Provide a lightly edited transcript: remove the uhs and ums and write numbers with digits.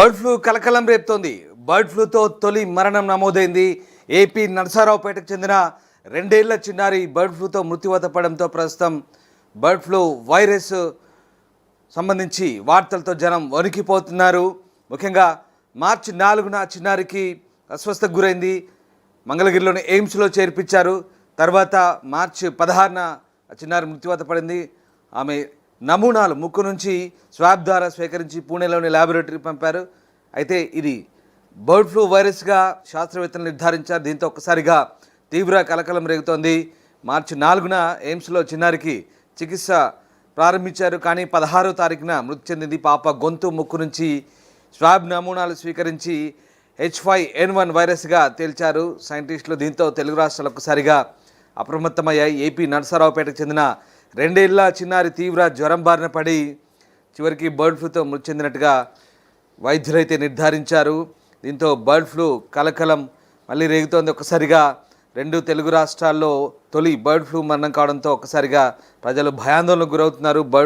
Bird flu కలకలం రేపుతోంది. Bird ఫ్లూతో తొలి మరణం నమోదైంది. ఏపీ నరసరావుపేటకు చెందిన 2 ఏళ్ల చిన్నారి బర్డ్ ఫ్లూతో మృత్యువాత పడడంతో ప్రస్తుతం బర్డ్ ఫ్లూ వైరస్ సంబంధించి వార్తలతో జనం వణికిపోతున్నారు. ముఖ్యంగా మార్చి 4న చిన్నారికి అస్వస్థకు గురైంది. మంగళగిరిలోని ఎయిమ్స్లో చేర్పించారు. తర్వాత మార్చి 16న చిన్నారి మృత్యువాత పడింది. ఆమె నమూనాలు ముక్కు నుంచి స్వాబ్ ద్వారా స్వీకరించి పూణేలోని ల్యాబొరేటరీకి పంపారు. అయితే ఇది బర్డ్ ఫ్లూ వైరస్గా శాస్త్రవేత్తలు నిర్ధారించారు. దీంతో ఒక్కసారిగా తీవ్ర కలకలం రేగుతోంది. మార్చి 4న ఎయిమ్స్లో చిన్నారికి చికిత్స ప్రారంభించారు. కానీ 16వ తారీఖున మృతి చెందింది. పాప గొంతు ముక్కు నుంచి స్వాబ్ నమూనాలు స్వీకరించి H5N1 వైరస్గా తేల్చారు సైంటిస్టులు. దీంతో తెలుగు రాష్ట్రాలు ఒక్కసారిగా అప్రమత్తమయ్యాయి. ఏపీ నరసరావుపేటకు చెందిన 2 ఏళ్ల చిన్నారి తీవ్ర జ్వరం బారిన పడి చివరికి బర్డ్ ఫ్లూతో మృతి చెందినట్టుగా వైద్యులైతే నిర్ధారించారు. దీంతో బర్డ్ ఫ్లూ కలకలం మళ్ళీ రేగుతోంది. ఒక్కసారిగా 2 తెలుగు రాష్ట్రాల్లో తొలి బర్డ్ ఫ్లూ మరణం కావడంతో ఒక్కసారిగా ప్రజలు భయాందోళనకు గురవుతున్నారు.